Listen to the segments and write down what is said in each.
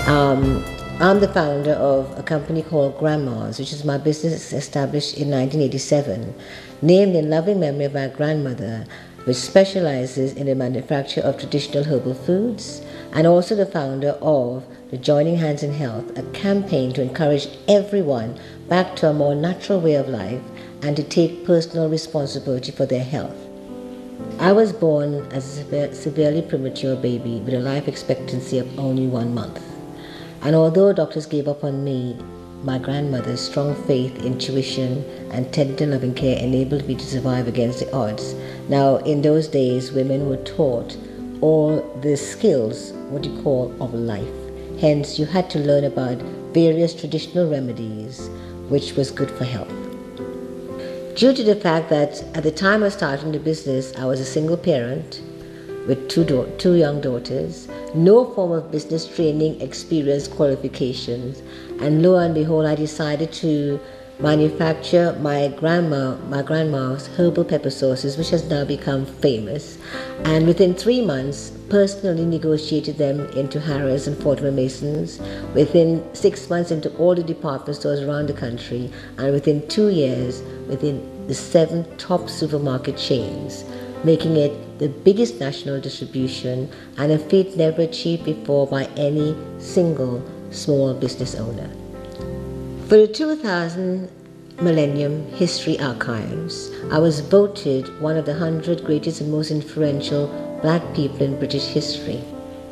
I'm the founder of a company called GRAMMA'S, which is my business established in 1987, named in loving memory of my grandmother, which specializes in the manufacture of traditional herbal foods, and also the founder of the Joining Hands in Health, a campaign to encourage everyone back to a more natural way of life and to take personal responsibility for their health. I was born as a severely premature baby with a life expectancy of only 1 month. And although doctors gave up on me, my grandmother's strong faith, intuition, and tender loving care enabled me to survive against the odds. Now, in those days, women were taught all the skills, what you call, of life. Hence, you had to learn about various traditional remedies, which was good for health. Due to the fact that at the time of starting the business, I was a single parent with two young daughters, no form of business training, experience, qualifications, and lo and behold, I decided to manufacture my grandma's herbal pepper sauces, which has now become famous, and within 3 months personally negotiated them into Harrods and Fortnum & Masons, within 6 months into all the department stores around the country, and within 2 years within the 7 top supermarket chains, making it the biggest national distribution and a feat never achieved before by any single small business owner. For the 2000 Millennium History Archives, I was voted one of the 100 greatest and most influential Black people in British history.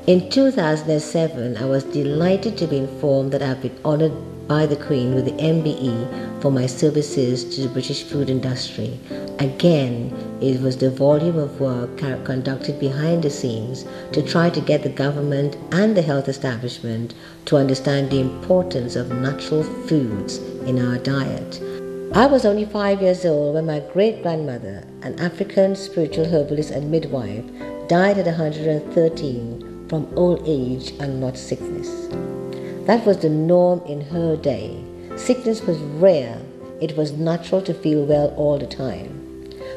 In 2007, I was delighted to be informed that I have been honored by the Queen with the MBE for my services to the British food industry. Again, it was the volume of work conducted behind the scenes to try to get the government and the health establishment to understand the importance of natural foods in our diet. I was only 5 years old when my great-grandmother, an African spiritual herbalist and midwife, died at 113 from old age and not sickness. That was the norm in her day. Sickness was rare. It was natural to feel well all the time.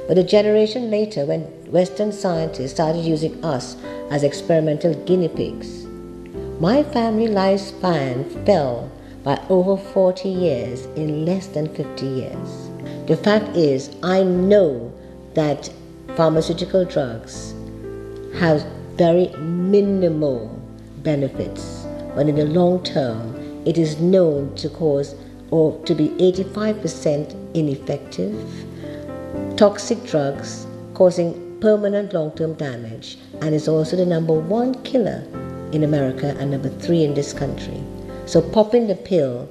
But a generation later, when Western scientists started using us as experimental guinea pigs, my family lifespan fell by over 40 years in less than 50 years. The fact is, I know that pharmaceutical drugs have very minimal benefits, but in the long term, it is known to cause or to be 85% ineffective, toxic drugs causing permanent long-term damage, and is also the #1 killer in America and #3 in this country. So popping the pill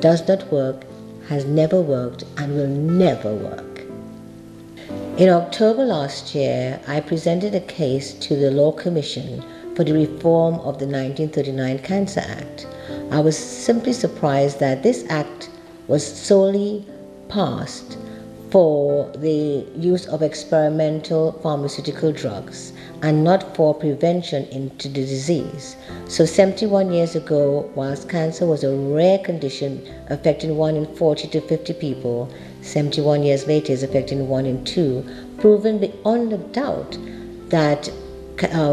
does not work, has never worked, and will never work. In October last year, I presented a case to the Law Commission for the reform of the 1939 Cancer Act. I was simply surprised that this act was solely passed for the use of experimental pharmaceutical drugs and not for prevention into the disease. So 71 years ago, whilst cancer was a rare condition affecting 1 in 40 to 50 people, 71 years later is affecting 1 in 2, proven beyond a doubt that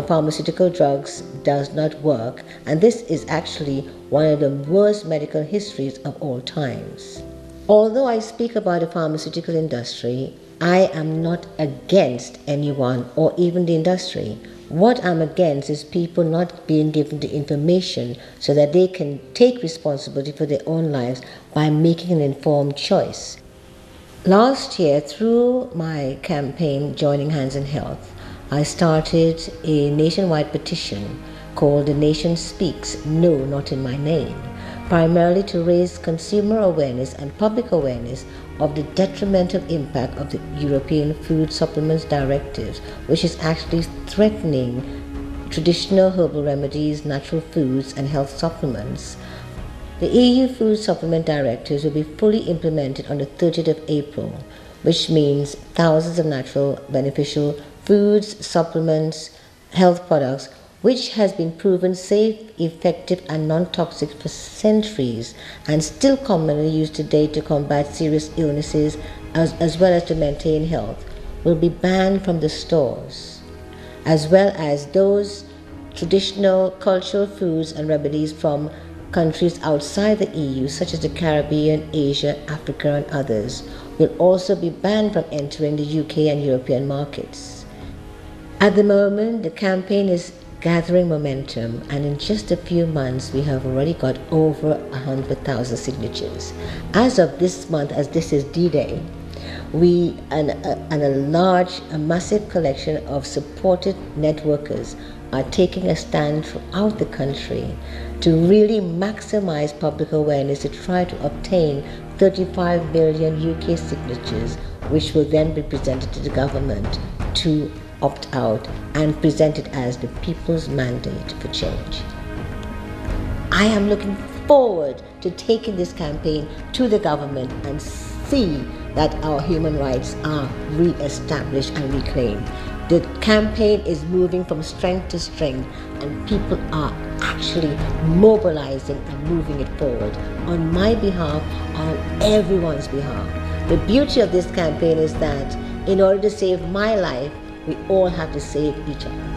pharmaceutical drugs does not work, and this is actually one of the worst medical histories of all times. Although I speak about the pharmaceutical industry, I am not against anyone or even the industry. What I'm against is people not being given the information so that they can take responsibility for their own lives by making an informed choice. Last year, through my campaign, Joining Hands in Health, I started a nationwide petition called The Nation Speaks, No, Not in My Name, primarily to raise consumer awareness and public awareness of the detrimental impact of the European Food Supplements Directive, which is actually threatening traditional herbal remedies, natural foods, and health supplements. The EU Food Supplement Directives will be fully implemented on the 30th of April, which means thousands of natural beneficial foods, supplements, health products, which has been proven safe, effective, and non-toxic for centuries and still commonly used today to combat serious illnesses as well as to maintain health, will be banned from the stores, as well as those traditional cultural foods and remedies from countries outside the EU, such as the Caribbean, Asia, Africa, and others, will also be banned from entering the UK and European markets. At the moment, the campaign is gathering momentum, and in just a few months we have already got over 100,000 signatures. As of this month, as this is D-Day, we and a massive collection of supported networkers are taking a stand throughout the country to really maximize public awareness to try to obtain 35 million UK signatures, which will then be presented to the government to opt out and present it as the people's mandate for change. I am looking forward to taking this campaign to the government and see that our human rights are re-established and reclaimed. The campaign is moving from strength to strength, and people are actually mobilizing and moving it forward on my behalf, on everyone's behalf. The beauty of this campaign is that in order to save my life, we all have to save each other.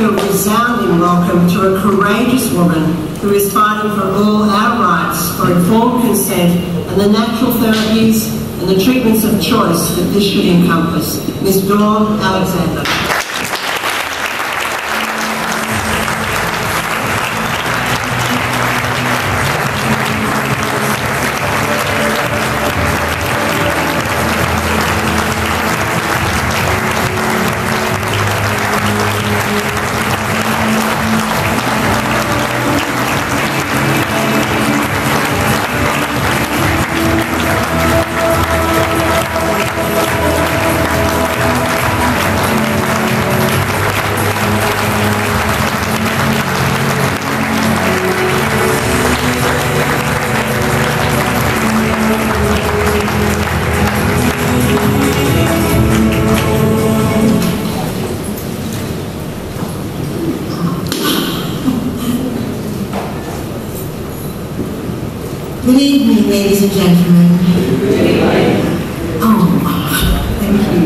Resounding welcome to a courageous woman who is fighting for all our rights for informed consent and the natural therapies and the treatments of choice that this should encompass. Ms. Dounne Alexander. Good evening, ladies and gentlemen. Oh, thank you.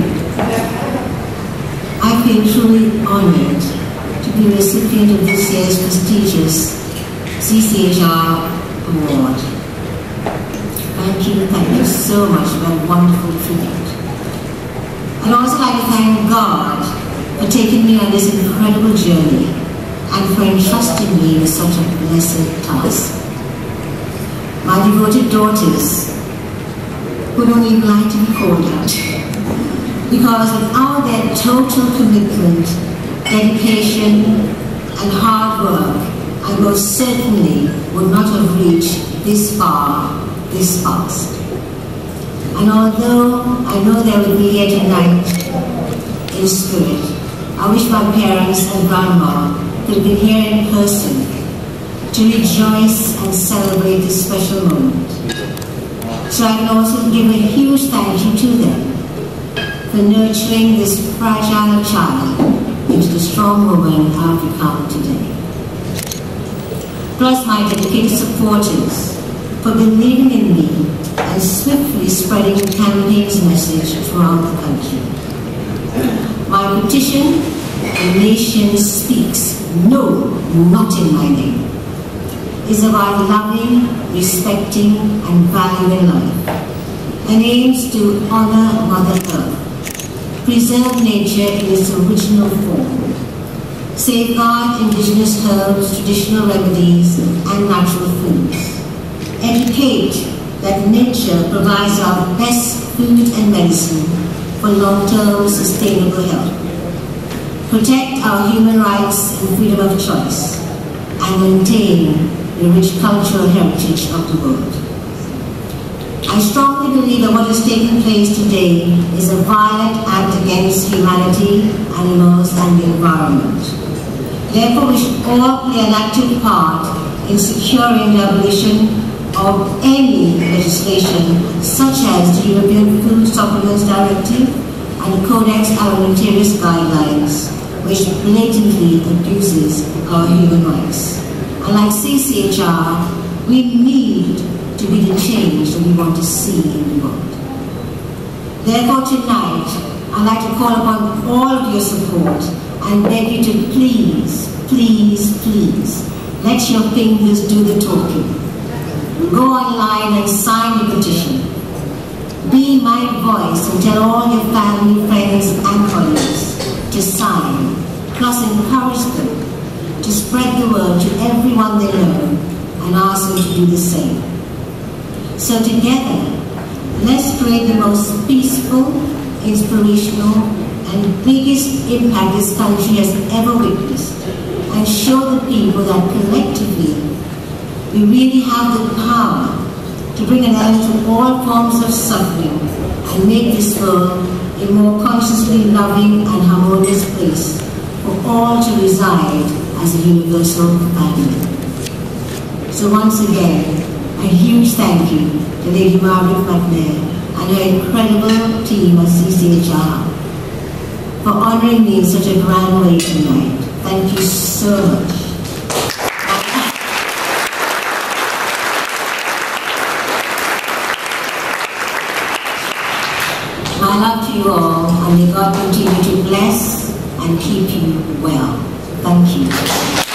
I feel truly honored to be a recipient of this year's prestigious CCHR award. Thank you so much for that wonderful tribute. I'd also like to thank God for taking me on this incredible journey and for entrusting me with such a blessed task. My devoted daughters, who don't even like to be called out, because without their total commitment, dedication, and hard work, I most certainly would not have reached this far, this fast. And although I know they will be here tonight in spirit, I wish my parents and grandma could have been here in person to rejoice and celebrate this special moment. So I can also give a huge thank you to them for nurturing this fragile child into the strong woman I've become today. Plus my dedicated supporters for believing in me and swiftly spreading the campaign's message throughout the country. My petition, The Nation Speaks, No, Not in My Name, is about loving, respecting, and valuing life, and aims to honor Mother Earth, preserve nature in its original form, safeguard indigenous herbs, traditional remedies, and natural foods, educate that nature provides our best food and medicine for long-term sustainable health, protect our human rights and freedom of choice, and maintain the rich cultural heritage of the world. I strongly believe that what is taking place today is a violent act against humanity, animals, and the environment. Therefore, we should all play an active part in securing the abolition of any legislation such as the European Food Supplements Directive and the Codex Alimentarius guidelines, which blatantly abuses our human rights. And like CCHR, we need to be the change that we want to see in the world. Therefore tonight, I'd like to call upon all of your support and beg you to please, please, please, let your fingers do the talking. Go online and sign the petition. Be my voice and tell all your family, friends, and colleagues to sign, plus encourage them to spread the word to everyone they know and ask them to do the same. So together, let's create the most peaceful, inspirational, and biggest impact this country has ever witnessed, and show the people that collectively we really have the power to bring an end to all forms of suffering and make this world a more consciously loving and harmonious place for all to reside as a universal family. So once again, a huge thank you to Lady Margaret McNair and her incredible team at CCHR for honouring me in such a grand way tonight. Thank you so much. My love to you all, and may God continue to bless and keep you well. Thank you.